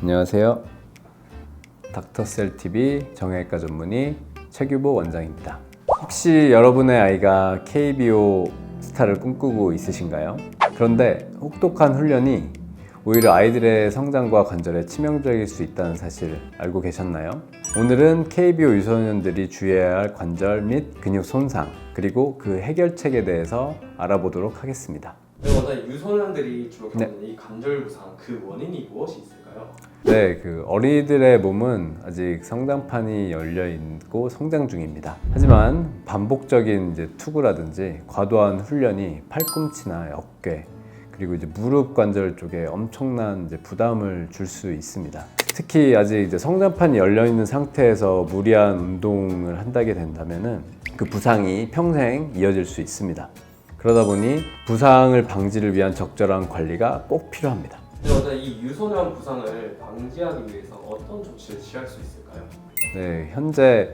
안녕하세요. 닥터셀TV 정형외과 전문의 최규보 원장입니다. 혹시 여러분의 아이가 KBO 스타를 꿈꾸고 있으신가요? 그런데 혹독한 훈련이 오히려 아이들의 성장과 관절에 치명적일 수 있다는 사실을 알고 계셨나요? 오늘은 KBO 유소년들이 주의해야 할 관절 및 근육 손상, 그리고 그 해결책에 대해서 알아보도록 하겠습니다. 원장님, 유소년들이 주로 겪는 이 관절 부상, 그 원인이 무엇이 있을까요? 네, 어린이들의 몸은 아직 성장판이 열려 있고 성장 중입니다. 하지만 반복적인 투구라든지 과도한 훈련이 팔꿈치나 어깨, 그리고 무릎 관절 쪽에 엄청난 부담을 줄 수 있습니다. 특히 아직 성장판이 열려 있는 상태에서 무리한 운동을 한다게 된다면은 그 부상이 평생 이어질 수 있습니다. 그러다 보니 부상을 방지를 위한 적절한 관리가 꼭 필요합니다. 원장님, 이 유소년 부상을 방지하기 위해서 어떤 조치를 취할 수 있을까요? 네, 현재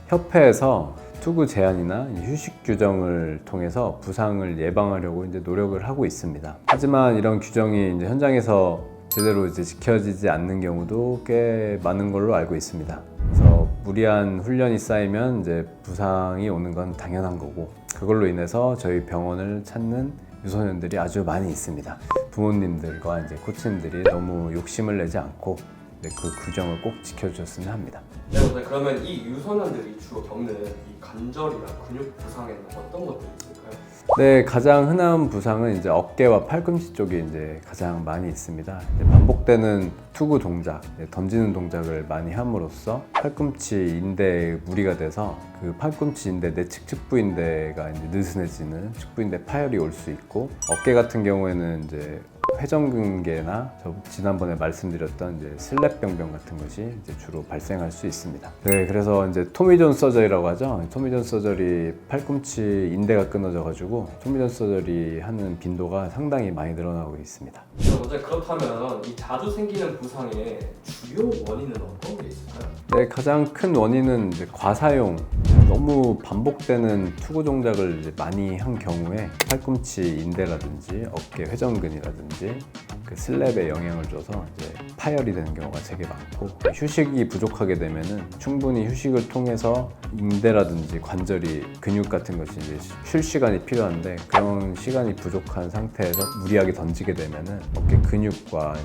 협회에서 투구 제한이나 휴식 규정을 통해서 부상을 예방하려고 노력을 하고 있습니다. 하지만 이런 규정이 현장에서 제대로 지켜지지 않는 경우도 꽤 많은 걸로 알고 있습니다. 그래서 무리한 훈련이 쌓이면 부상이 오는 건 당연한 거고, 그걸로 인해서 저희 병원을 찾는 유소년들이 아주 많이 있습니다. 부모님들과 코치님들이 너무 욕심을 내지 않고 그 규정을 꼭 지켜주셨으면 합니다. 네, 원장님, 그러면 이 유소년들이 주로 겪는 이 관절이나 근육 부상에는 어떤 것들이 있을까요? 네, 가장 흔한 부상은 어깨와 팔꿈치 쪽이 가장 많이 있습니다. 반복되는 투구 동작, 던지는 동작을 많이 함으로써 팔꿈치 인대에 무리가 돼서 그 팔꿈치 인대 내측 측부인대가 느슨해지는 측부인대 파열이 올 수 있고, 어깨 같은 경우에는 회전근개나 지난번에 말씀드렸던 슬랩병변 같은 것이 주로 발생할 수 있습니다. 네, 그래서 토미존 서저리라고 하죠. 토미존 서저리, 팔꿈치 인대가 끊어져 가지고 토미존 서저리 하는 빈도가 상당히 많이 늘어나고 있습니다. 원장님, 그렇다면 이 자주 생기는 부상의 주요 원인은 어떤 게 있을까요? 네, 가장 큰 원인은 과사용, 너무 반복되는 투구 동작을 많이 한 경우에 팔꿈치 인대라든지 어깨 회전근이라든지 그 슬랩에 영향을 줘서 파열이 되는 경우가 되게 많고, 휴식이 부족하게 되면은 충분히 휴식을 통해서 인대라든지 관절이, 근육 같은 것이 쉴 시간이 필요한데, 그런 시간이 부족한 상태에서 무리하게 던지게 되면은 어깨 근육과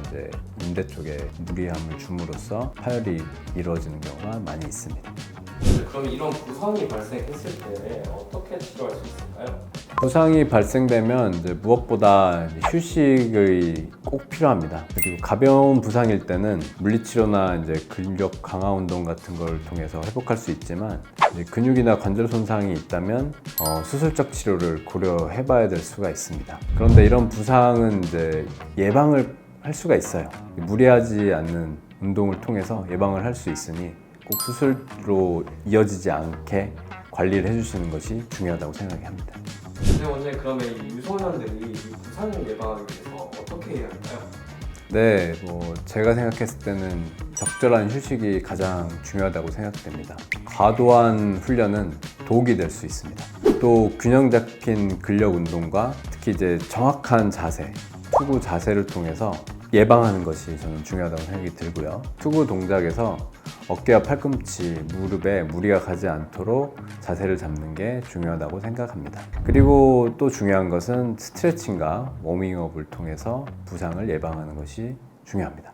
인대 쪽에 무리함을 줌으로써 파열이 이루어지는 경우가 많이 있습니다. 그럼 이런 부상이 발생했을 때 어떻게 치료할 수 있을까요? 부상이 발생되면 무엇보다 휴식이 꼭 필요합니다. 그리고 가벼운 부상일 때는 물리치료나 근력 강화 운동 같은 걸 통해서 회복할 수 있지만, 근육이나 관절 손상이 있다면 수술적 치료를 고려해 봐야 될 수가 있습니다. 그런데 이런 부상은 예방을 할 수가 있어요. 무리하지 않는 운동을 통해서 예방을 할 수 있으니 꼭 수술로 이어지지 않게 관리를 해주시는 것이 중요하다고 생각합니다. 네, 원장님, 그러면 이 유소년들이 이 부상을 예방하기 위해서 어떻게 해야 할까요? 네, 제가 생각했을 때는 적절한 휴식이 가장 중요하다고 생각됩니다. 과도한 훈련은 독이 될 수 있습니다. 또 균형 잡힌 근력 운동과 특히 정확한 자세, 투구 자세를 통해서 예방하는 것이 저는 중요하다고 생각이 들고요. 투구 동작에서 어깨와 팔꿈치, 무릎에 무리가 가지 않도록 자세를 잡는 게 중요하다고 생각합니다. 그리고 또 중요한 것은 스트레칭과 워밍업을 통해서 부상을 예방하는 것이 중요합니다.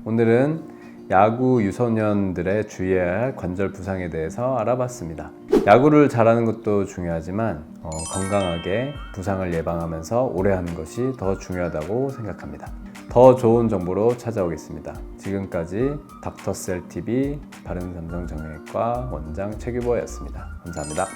오늘은 야구 유소년들의 주의해야 할 관절 부상에 대해서 알아봤습니다. 야구를 잘하는 것도 중요하지만 건강하게 부상을 예방하면서 오래 하는 것이 더 중요하다고 생각합니다. 더 좋은 정보로 찾아오겠습니다. 지금까지 닥터셀TV 바른삼성 정형외과 원장 최규보였습니다. 감사합니다.